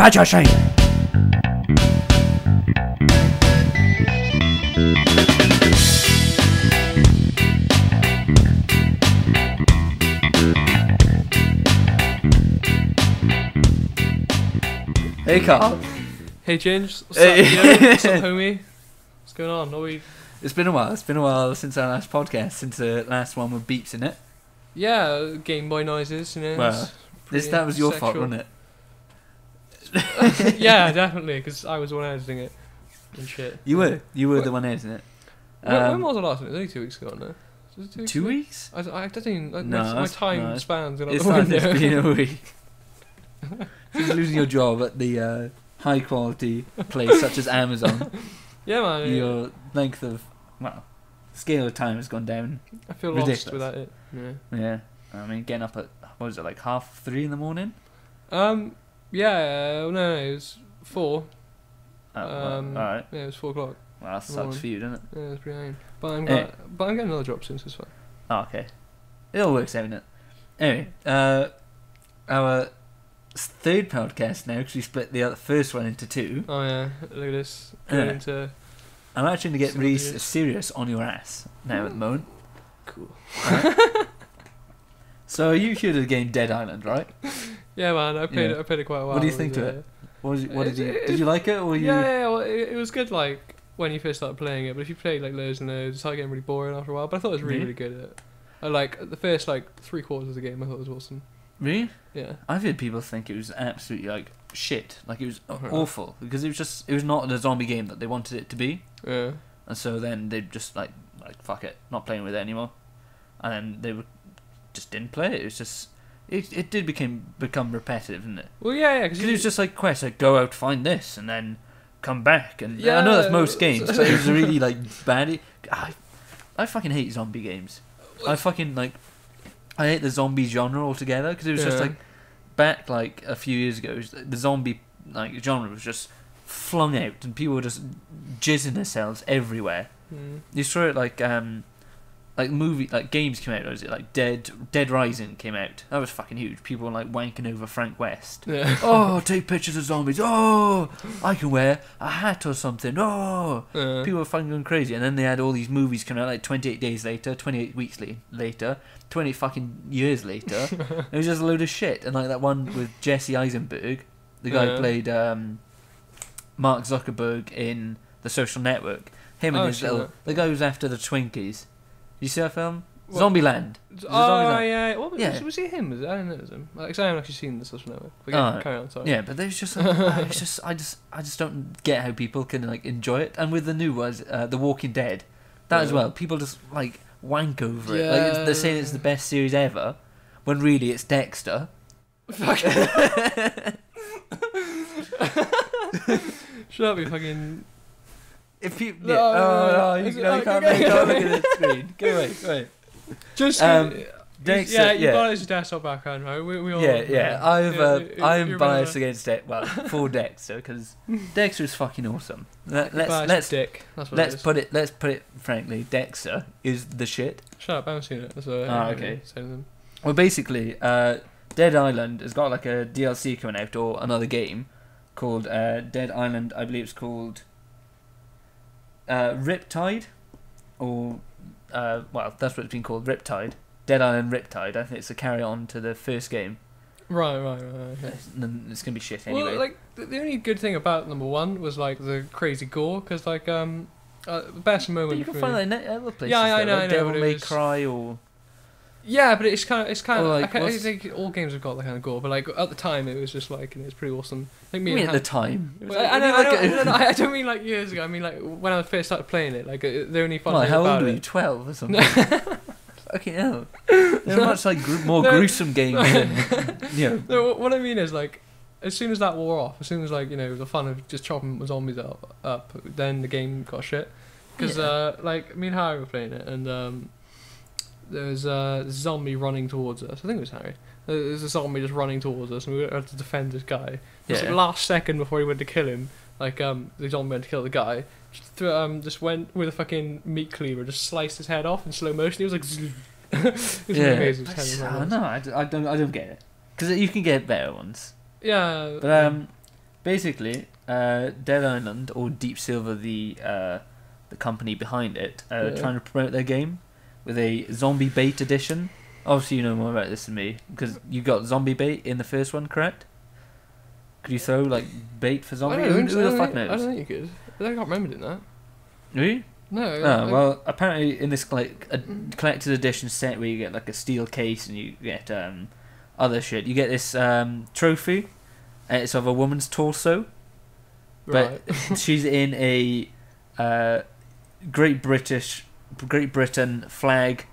Badger shame. Hey Carl. Hey Ginge. What's up, yo? What's up, homie? What's going on? Are we... It's been a while. It's been a while since our last podcast, since the last one with beeps in it. Yeah, Game Boy noises, you know. Well, that was your fault, wasn't it? Yeah, definitely, because I was the one editing it and shit. You were the one editing it. When was the last one? It was only 2 weeks ago, no? Was it 2 weeks? I don't think No, my time spans. It's been a week. Since losing your job at the high quality place such as Amazon. Yeah, man. Your length of scale of time has gone down. I feel ridiculous. lost without it. Yeah. I mean, getting up at what was it, like 3:30 in the morning? Yeah, no, it was 4. Alright. Yeah, it was 4 o'clock. Well, that sucks for you, doesn't it? Yeah, it was pretty lame. But I'm getting another job soon, so it's fine. Oh, okay. It all works out, doesn't it? Anyway, our third podcast now, because we split the first one into 2. Oh yeah, look at this. Going into... I'm actually going to get really serious on your ass now at the moment. Cool. So you heard of the game Dead Island, right? Yeah, man. I played it quite a while. What do you think of it? Did you like it, or you? Yeah. Well, it was good. Like when you first started playing it, but if you played like loads and loads, it started getting really boring after a while. But I thought it was really good. I like the first 3/4 of the game. I thought it was awesome. Really? Yeah. I've heard people think it was absolutely shit. Like it was awful because it was not the zombie game that they wanted it to be. Yeah. And so then they just like fuck it, not playing with it anymore. And then they just didn't play it. It was just it did become repetitive, didn't it? Well, yeah, because it was just like quests, like go out, find this, and then come back. And I know that's most games, but it was really bad. I fucking hate zombie games. I hate the zombie genre altogether because it was just back a few years ago. The zombie genre was just flung out and people were just jizzing themselves everywhere. You saw it games came out. Was it Dead Rising came out? That was fucking huge. People were wanking over Frank West. Yeah. Oh, take pictures of zombies. Oh, I can wear a hat or something. Oh, people were fucking going crazy. And then they had all these movies coming out 28 days later, 28 weeks later, 20 fucking years later. It was just a load of shit. And that one with Jesse Eisenberg, the guy who played Mark Zuckerberg in The Social Network. Him and the guy who's after the Twinkies. You see that film? What? Zombieland. Yeah. Was it him? I don't know. It was him. I haven't actually seen The Social Network. But carry on, sorry. Yeah, but there's just I just don't get how people can enjoy it. And with the new ones, The Walking Dead, that as well. People just wank over it. They're saying it's the best series ever, when really it's Dexter. Fuck. Shut up, you fucking. If people, you can't look at the screen. Go away. Just Dexter, you got his desktop background, right? We all, I'm biased against it. Well, for Dexter because Dexter is fucking awesome. Let's put it frankly. Dexter is the shit. Shut up! I haven't seen it. That's okay. Well, basically, Dead Island has got a DLC coming out or another game called Dead Island. I believe it's called. Riptide, or that's what it's been called, Riptide. Dead Island Riptide. I think it's a carry on to the first game. Right. Okay. It's gonna be shit anyway. Well, the only good thing about number 1 was the crazy gore, because the best moment. But you can find that in other places. Yeah, I know. Devil May Cry or. Yeah, but it's kind of. I think all games have got that kind of gore, but at the time it was just it's pretty awesome. I think at the time. I don't mean years ago. I mean when I first started playing it. The only fun thing how about old were you? 12 or something. Okay, no. They're much more gruesome games than No, what I mean is as soon as that wore off, as soon as the fun of just chopping zombies up, then the game got shit. Because me and Harry were playing it, and there was a zombie running towards us. I think it was Harry. There was a zombie just running towards us, and we had to defend this guy. Just last second before he went to kill him, the zombie went to kill the guy. Just went with a fucking meat cleaver, just sliced his head off in slow motion. He was like, it was amazing. I don't get it because you can get better ones. Yeah, but basically, Dead Island or Deep Silver, the company behind it, trying to promote their game with a zombie bait edition. Obviously, you know more about this than me because you got zombie bait in the first one, correct? Could you throw like bait for zombies? Who the fuck knows? I don't think you could. I can't remember doing that. Really? No. Oh, well, apparently in this like a collector's edition set where you get like a steel case and you get other shit, you get this trophy, and it's of a woman's torso, but she's in a Great Britain flag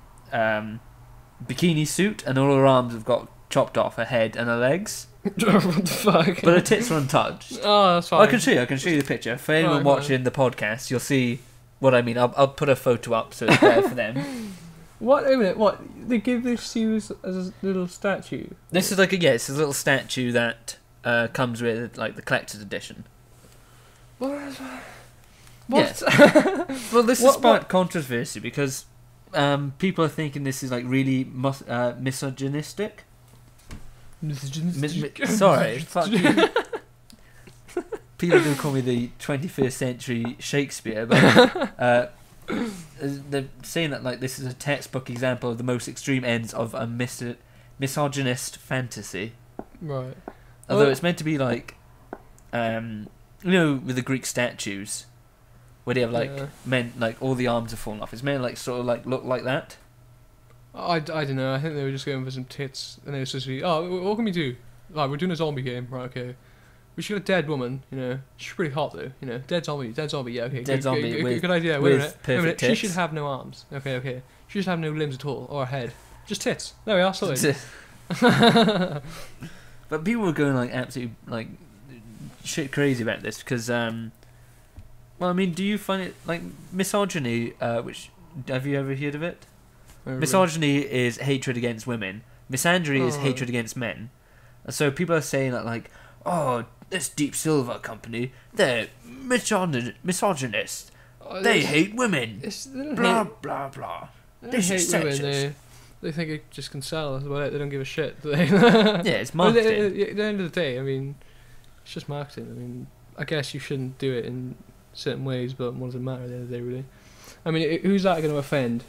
bikini suit, and all her arms have got chopped off, her head and her legs. What the fuck? But her tits are untouched. Oh, that's fine. I can show you the picture. For anyone watching the podcast, you'll see what I mean. I'll put a photo up so it's better for them. What? Wait a minute. What? They give this to you as a little statue? This is like it's a little statue that comes with like the collector's edition. What? Yeah. Well, this has sparked controversy because people are thinking this is like really misogynistic. Sorry, fuck you. People do call me the 21st century Shakespeare, but they're saying that like this is a textbook example of the most extreme ends of a misogynist fantasy. Right. Although it's meant to be like, with the Greek statues, where they have like men like all the arms are falling off. It's meant to like sort of like look like that. I don't know. I think they were just going for some tits, and they were supposed to be, what can we do? Like, we're doing a zombie game, right? Okay. We should get a dead woman, She's pretty hot though, Dead zombie, yeah, okay. Dead zombie with good idea. With perfect tits. She should have no arms. Okay. She should have no limbs at all, or a head. Just tits. There we are, sorted. But people were going like absolutely like shit crazy about this because, well, I mean, do you find it like misogyny? Which have you ever heard of it? Misogyny is hatred against women. Misandry is hatred against men. And so people are saying that like, this Deep Silver company, they're misogynist. They hate women. Blah, blah, blah. They hate women. They think it just can sell. That's about it. They don't give a shit. Do they? Yeah, it's marketing. At the end of the day, I mean, it's just marketing. I mean, I guess you shouldn't do it in certain ways, but what does it matter at the end of the day, really? I mean, who's that going to offend?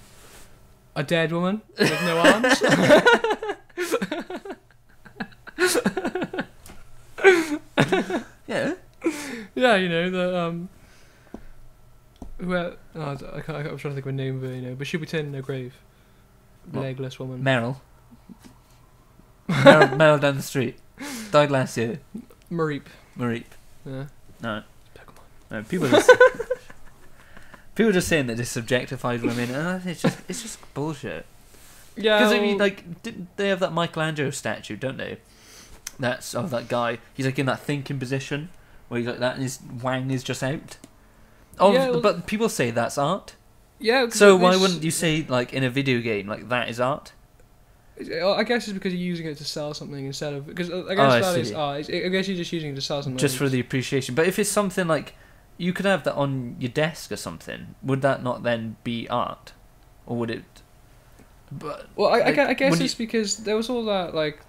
A dead woman with no arms? Yeah. Yeah, I'm trying to think of a name of her, but she'll be turning in her grave. Legless woman. Meryl down the street. Died last year. Mareep. Yeah. No. Pokemon. No, people are just saying that this objectifies women, and it's just bullshit. Yeah. Because I mean, like, didn't they have that Michelangelo statue, don't they? That's of that guy. He's like in that thinking position where he's like that, and his wang is just out. But people say that's art. Yeah. So why wouldn't you say like in a video game like that is art? I guess it's because you're using it to sell something instead of because I guess that is art. I guess you're just using it to sell something. Just for the appreciation. But if it's something like you could have that on your desk or something, would that not then be art, or would it? But I guess it's because there was all that like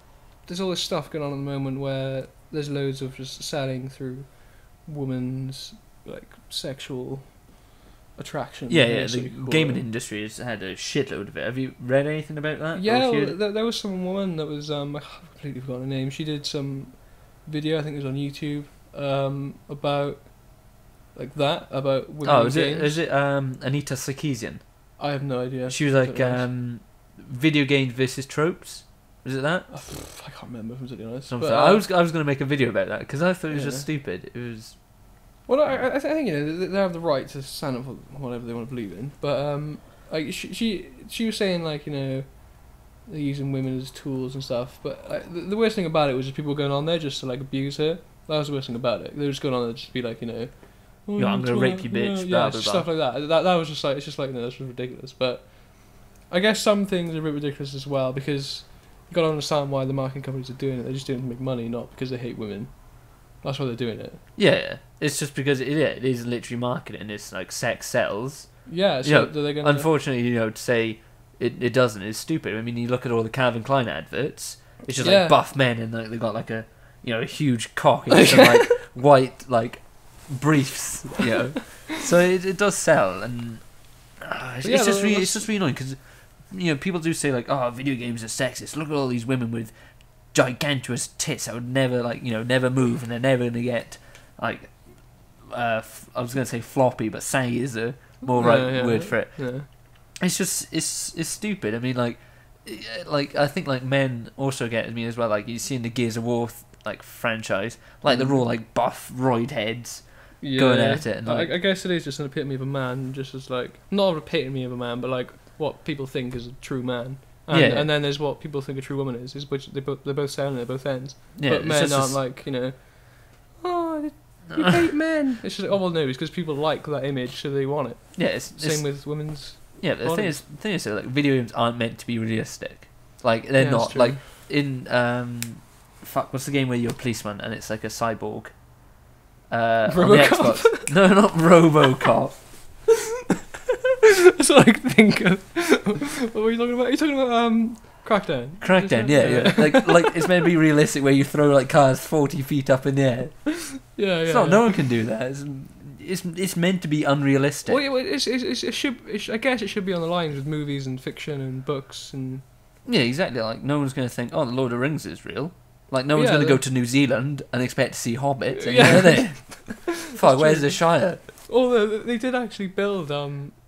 there's all this stuff going on at the moment where there's loads of just selling through women's like sexual attraction. Yeah. The gaming industry has had a shitload of it. Have you read anything about that? Yeah, there was some woman that was I completely forgot her name. She did some video, I think it was on YouTube, about like that about women in games. Is it Anita Sarkeesian? I have no idea. She was like video games versus tropes. Was it that? I can't remember, if I'm totally honest. But, I was going to make a video about that because I thought it was just stupid. It was. Well, I think they have the right to stand up for whatever they want to believe in. But like she was saying like they're using women as tools and stuff. But the worst thing about it was just people going on there just to like abuse her. That was the worst thing about it. They were just going on there just to be like I'm going to rape you, bitch. Yeah, blah, blah, stuff like that. That was just like it's just like that's just ridiculous. But I guess some things are a bit ridiculous as well because you got to understand why the marketing companies are doing it. They're just doing it to make money, not because they hate women. That's why they're doing it. Yeah. It's just because it is literally marketing. It's like sex sells. Yeah, so they're going to... Unfortunately, to say it doesn't is stupid. I mean, you look at all the Calvin Klein adverts, it's just like buff men and like, they've got like a huge cock and some like white like briefs, you know. So it does sell, and it's just really annoying because you know people do say like, oh, video games are sexist. Look at all these women with gigantuous tits that would never never move, and they're never gonna get like I was gonna say floppy, but saggy is a more right word for it. Yeah. It's just it's stupid. I mean, like I think like men also get me as well. Like you see in the Gears of War like franchise, like they're all like buff roid heads going at it. And, like, I guess it is just an epitome of a man, just as like not an epitome of a man, but like what people think is a true man. And, and then there's what people think a true woman is which they're both sound at both ends. Yeah, but men aren't like, you know, oh, you hate men. It's just, oh well, no, it's because people like that image, so they want it. Yeah, it's same with women's. Yeah, the thing is, like video games aren't meant to be realistic. Like they're not. Like in what's the game where you're a policeman and it's like a cyborg? On the Xbox. No, not RoboCop. That's what I think of. What were you talking about? Are you talking about Crackdown? Crackdown, yeah. like it's meant to be realistic, where you throw like cars 40 feet up in the air. Yeah. It's not. No one can do that. It's meant to be unrealistic. Well, I guess it should be on the lines with movies and fiction and books and. Yeah, exactly. Like no one's going to think, oh, the Lord of the Rings is real. Like no one's going to go to New Zealand and expect to see hobbits. Fuck, where's the Shire? Oh, they did actually build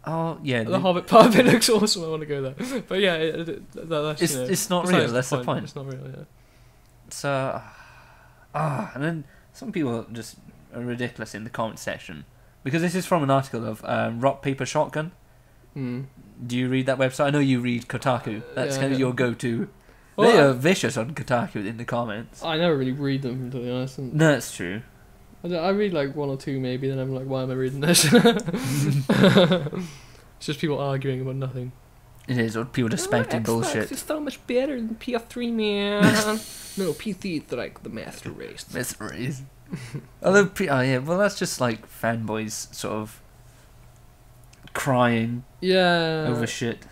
oh yeah, the Hobbit part of it looks awesome. I want to go there, but yeah, that's it's not real. That's the point. It's not real. Yeah. So, and then some people just are ridiculous in the comment section because this is from an article of Rock Paper Shotgun. Do you read that website? I know you read Kotaku. That's kind of your go-to. Well, they are vicious on Kotaku in the comments. I never really read them, to be honest. No, that's true. I read like one or two maybe, then I'm like, why am I reading this? It's just people arguing about nothing. It is, or people just spouting bullshit. Xbox is so much better than PS3, man. No, PC is like the master race. Master race. Although, well, that's just like fanboys sort of crying over shit.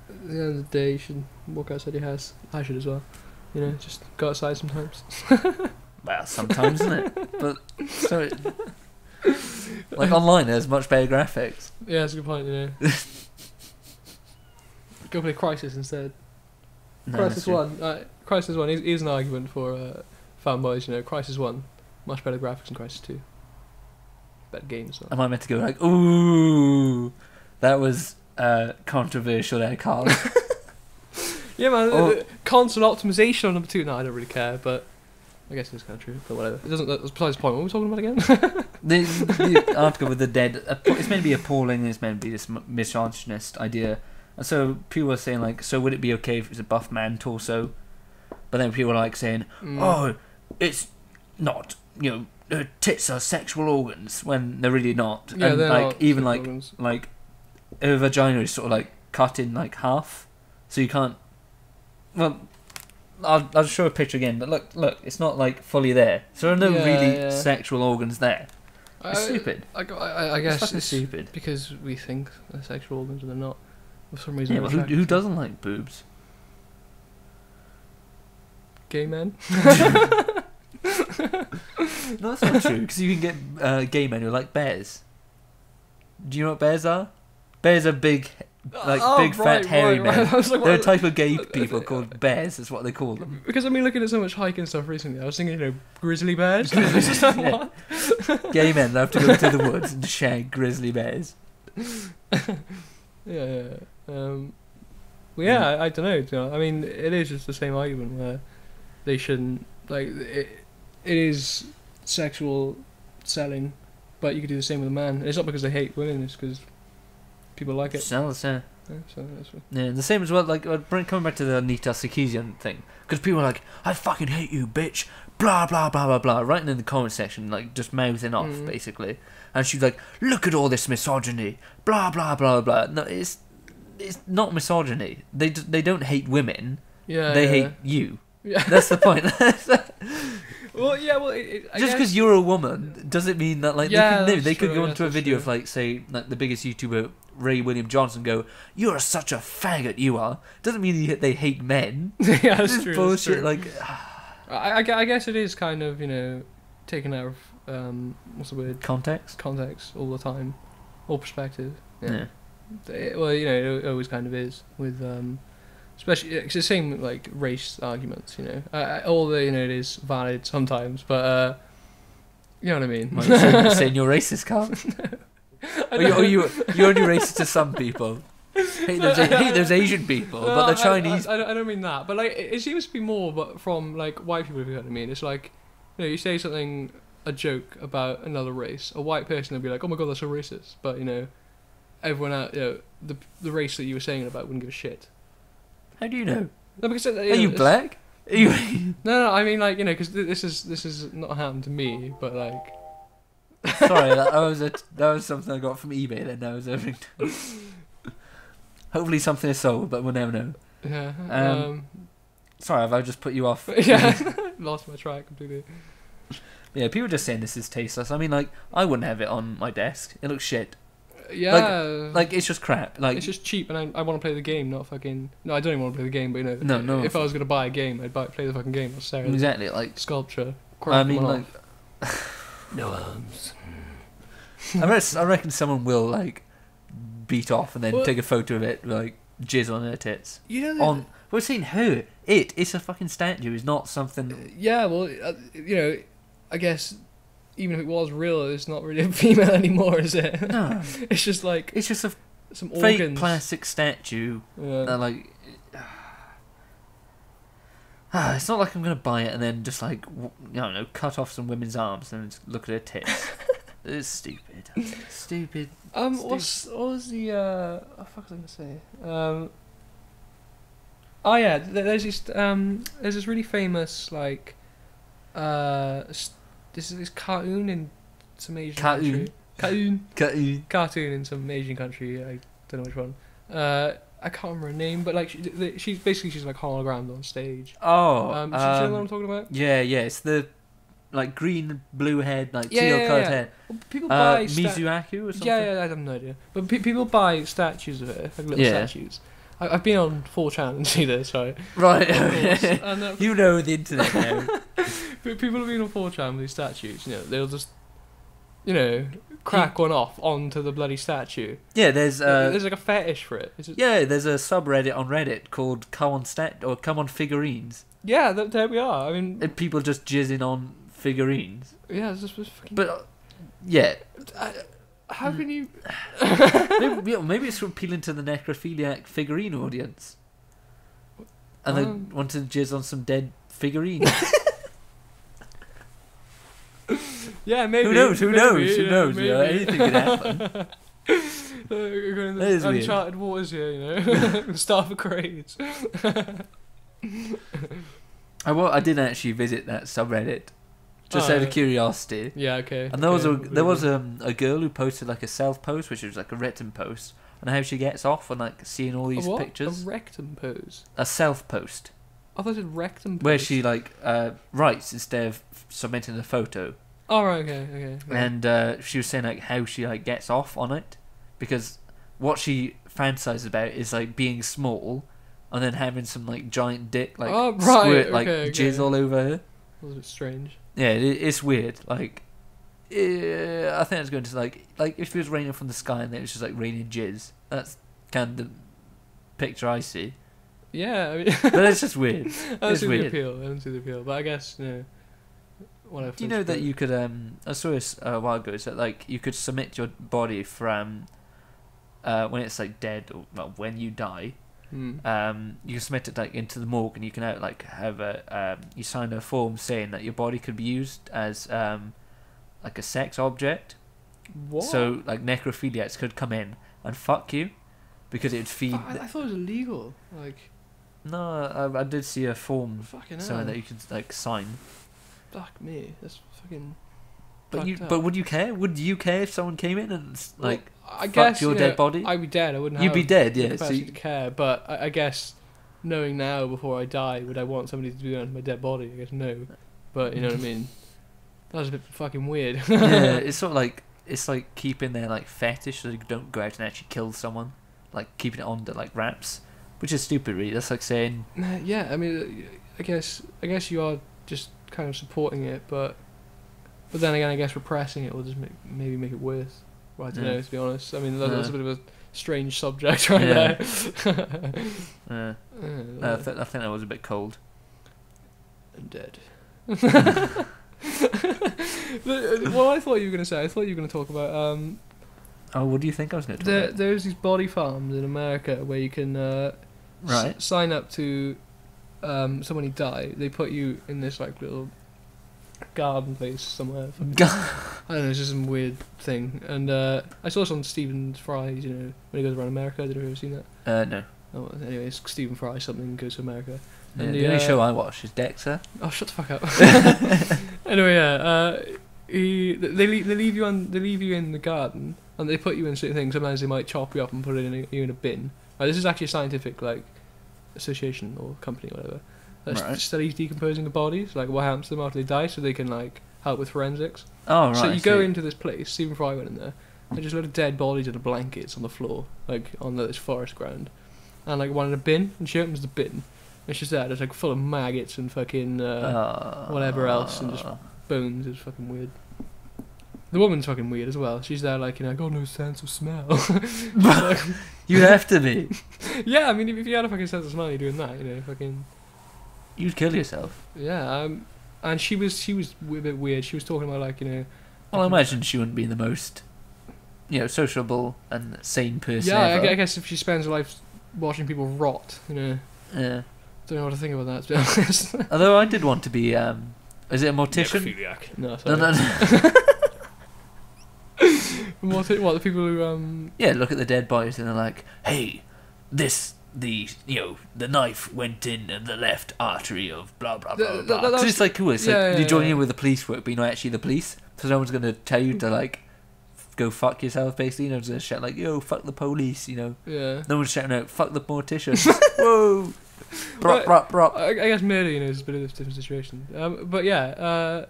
At the end of the day, you should walk outside your house. I should as well. You know, just go outside sometimes. Well, sometimes, isn't it? But so, like online, there's much better graphics. Yeah, that's a good point. You know, go play Crisis instead. No, Crisis 1. Crisis 1 is an argument for fanboys. You know, Crisis 1, much better graphics than Crisis 2. Better games. So. Am I meant to go like, ooh, that was controversial there, Carl? Yeah, man. Console optimization on number 2. No, I don't really care, but. I guess it's kind of true, but whatever. It doesn't. That's besides the point. What were we talking about again? the article with the dead. It's meant to be appalling. It's meant to be this misogynist idea, and so people are saying like, so would it be okay if it's a buff man torso? But then people are like saying, oh, it's not. You know, tits are sexual organs when they're really not. Yeah, and they're like not even like a vagina is sort of like cut in like half, so you can't. Well. I'll show a picture again, but look, it's not like fully there. So there are no really sexual organs there. It's stupid. I guess it's stupid because we think they're sexual organs and they're not. For some reason, yeah. But who doesn't like boobs? Gay men. No, that's not true. Because you can get gay men who like bears. Do you know what bears are? Bears are big. Fat hairy men. Like, they're a type of gay people called bears. Is what they call them. Because I've been looking at so much hiking stuff recently. I was thinking, you know, grizzly bears. What? Gay men love to go to the woods and shag grizzly bears. Yeah. Well, I don't know. You know. I mean, it is just the same argument where they shouldn't like it. It is sexual selling, but you could do the same with a man. And it's not because they hate women. It's because people like it. Yeah, the same as well. Like coming back to the Anita Sarkeesian thing, because people are like, "I fucking hate you, bitch," blah blah blah blah blah, writing in the comment section, like just mouthing off basically. And she's like, "Look at all this misogyny, blah blah blah blah." No, it's not misogyny. They don't hate women. Yeah, they hate you. Yeah, that's the point. Well, yeah, just because you're a woman doesn't mean that like they could go into a video of like say like the biggest YouTuber Ray William Johnson go, "You're such a faggot, you are." Doesn't mean they hate men. Yeah, that's true. Bullshit. That's true. Like, I guess it is kind of, you know, taken out of what's the word? Context. Context all the time, or perspective. Yeah. Well, you know, it always kind of is with especially it's the same with, like, race arguments. You know, although, you know, it is valid sometimes, but you know what I mean. Like saying you're racist, Carl. Or you only racist to some people. Hate those Asian people, No, but the Chinese. I don't mean that, but like it seems to be more, but from like white people. If you know what I mean, it's like, you know, you say something, a joke about another race, a white person will be like, "Oh my god, that's so racist," but you know, everyone out, you know, the race that you were saying about wouldn't give a shit. How do you know? No, because Are you black? Are you? No, I mean, like, you know, because this is not happened to me, but like. Sorry, that was something I got from eBay. Then that was everything. Hopefully something is sold, but we'll never know. Yeah. Sorry, have I just put you off? Yeah, lost my track completely. Yeah, people just saying this is tasteless. I mean, like, I wouldn't have it on my desk. It looks shit. Yeah. Like it's just crap. Like, it's just cheap, and I want to play the game, not fucking. No, I don't even want to play the game, but you know. No. If I was gonna buy a game, I'd play the fucking game. Exactly, like sculpture. I mean, like. No arms. I reckon someone will like beat off and then Well, take a photo of it, like jizz on their tits. You know. We're saying her. It's a fucking statue. It's not something. Yeah, well, you know, I guess even if it was real, it's not really a female anymore, is it? No. It's just like It's just a some fake organs. plastic statue. Yeah. Like. It's not like I'm gonna buy it and then just like I don't know, cut off some women's arms and just look at her tits. It's stupid. Stupid. What was the what the fuck was I gonna say? Oh yeah, there's this really famous like this cartoon in some Asian country. Cartoon in some Asian country. I don't know which one. I can't remember her name, but like she's like hologrammed on stage. Oh, do you know what I'm talking about? Yeah, it's the like green, blue head, like teal coloured hair. Well, people buy Mizuaku or something. Yeah, I have no idea. But people buy statues of it, like little statues. I've been on 4chan and see this, right? Right. And, you know the internet now. But people have been on 4chan with these statues. You know, they'll just, you know, crack one off onto the bloody statue. Yeah, there's like a fetish for it. Yeah, there's a subreddit on Reddit called Come on Figurines. Yeah, there we are. I mean, and people just jizzing on figurines. Yeah, it's just fucking. But yeah, how can you? maybe it's appealing to the necrophiliac figurine audience, and they want to jizz on some dead figurines. Yeah, maybe. Who knows? Maybe, Who knows? You know, anything could happen. We're going That is uncharted waters here, you know. Start for craze. I did actually visit that subreddit, just out of curiosity. Yeah, okay. And there was a girl who posted like a self post, which was like a rectum post, on how she gets off on like seeing all these pictures. A rectum pose. A self post. I thought it was rectum post. Where she like writes instead of submitting the photo. Oh right, okay. And she was saying like how she like gets off on it, because what she fantasizes about is like being small, and then having some like giant dick like squirt like jizz all over her. That was a bit strange. Yeah, it's weird. Like, I think it's going to like if it was raining from the sky and then it was just like raining jizz. That's kind of the picture I see. Yeah, I mean, but it's just weird. I don't see the appeal, but I guess you know. Whatever. Do you know that you could? I saw this a while ago. Is that like you could submit your body from when it's like dead or when you die. You can submit it like into the morgue, and you can like have a you sign a form saying that your body could be used as like a sex object. What? So like necrophiliacs could come in and fuck you because it would feed. I thought it was illegal. Like. No, I did see a form something that you could like sign. Fuck me, that's fucking. But would you care? Would you care if someone came in and like I guess your dead body? I'd be dead. I wouldn't. You'd be dead, yeah. The capacity to care, but I guess knowing now before I die, would I want somebody to do that to my dead body? I guess no, but you know what I mean. That was a bit fucking weird. Yeah, it's sort of like keeping their like fetish so they don't go out and actually kill someone, like keeping it on to like wraps, which is stupid, really. That's like saying. Yeah, I mean, I guess you are just kind of supporting it, but But then again, I guess repressing it will just maybe make it worse. Well, I don't know, to be honest. I mean, that's a bit of a strange subject right there. I think that was a bit cold. I'm dead. What I thought you were going to say, I thought you were going to talk about... what do you think I was going to talk about? There's these body farms in America where you can sign up to... so when you die, they put you in this like little garden place somewhere. I don't know, it's just some weird thing. And I saw this on Stephen Fry's, you know, when he goes around America. Did you ever seen that? No. Oh, anyway, it's Stephen Fry something goes to America. Yeah, And the only show I watch is Dexter. Oh, shut the fuck up. Anyway, they leave you in the garden and they put you in certain things. Sometimes they might chop you up and put you in a bin. This is actually a scientific like association or company or whatever that studies decomposing of bodies, like what happens to them after they die, so they can like help with forensics. Oh right. So you go into this place. Stephen Fry went in there. There's just a lot of dead bodies and blankets on the floor, like on this forest ground, and like one in a bin. And she opens the bin. It's just that it's like full of maggots and fucking whatever else and just bones. It's fucking weird. The woman's fucking weird as well. She's there like, you know, I got no sense of smell. Like, you have to be. Yeah, I mean, if you had a fucking sense of smell, you're doing that, you know, fucking. You'd kill yourself. Yeah, and she was a bit weird. She was talking about like, you know. Well, I imagine she wouldn't be the most, you know, sociable and sane person. Yeah, ever. I guess if she spends her life watching people rot, you know. Yeah. Don't know what to think about that, to be honest. Although I did want to be, is it a mortician? Necrophiliac. No, sorry. What, the people who, Yeah, look at the dead bodies and they're like, hey, the knife went in the left artery of blah, blah, blah, blah. Because it's like cool, it's like you join in with the police work, but you're not actually the police. So no one's going to tell you to, like, go fuck yourself, basically. No one's going to shout, like, yo, fuck the police, you know. Yeah. No one's shouting out, fuck the mortician. Whoa! Brop, brop, brop. I guess murder, you know, is a bit of a different situation. But yeah,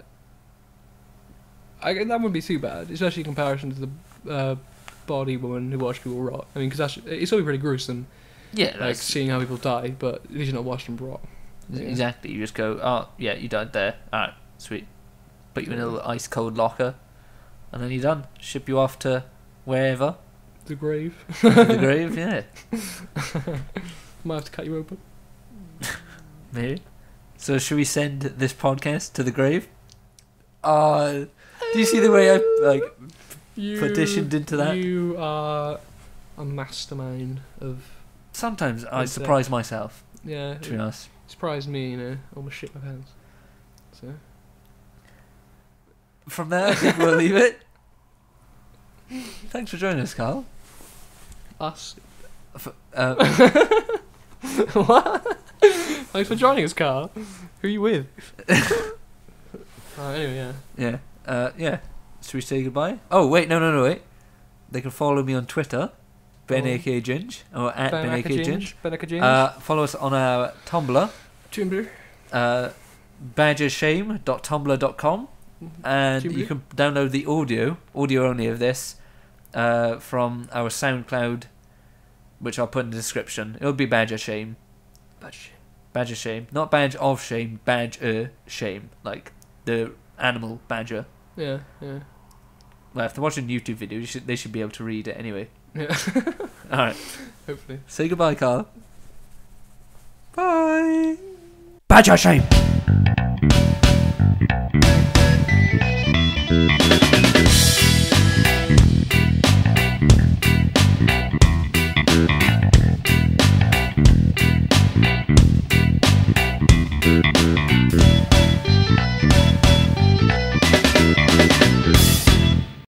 that wouldn't be too bad, especially in comparison to the body woman who watched people rot. I mean, because it's always pretty gruesome. Yeah, like seeing how people die, but at least you're not watching them rot. Yeah. Exactly. You just go, oh yeah, you died there. Alright, sweet. Put you in a little ice cold locker, and then you're done. Ship you off to wherever. The grave. The grave, yeah. Might have to cut you open. Maybe. So should we send this podcast to the grave? Do you see the way I petitioned into that? You are a mastermind of. Sometimes I surprise myself. Yeah. To be honest. Surprised me, you know. Almost shit my pants. So. From there, I think we'll leave it. Thanks for joining us, Carl. Us. What? Thanks for joining us, Carl. Who are you with? Anyway, yeah. Yeah. Should we say goodbye? Oh, wait, no, wait. They can follow me on Twitter, Ben aka Ginge, or at Ben aka Ginge. Follow us on our Tumblr. badgershame.tumblr.com, and you can download the audio only of this, from our Soundcloud, which I'll put in the description. It'll be Badger Shame. Badger Shame. Not Badge of Shame, Badger Shame. Like the animal badger. Yeah. Well, if they're watching a YouTube video, they should be able to read it anyway. Yeah. Alright. Hopefully. Say goodbye, Carl. Bye. Badger Shame.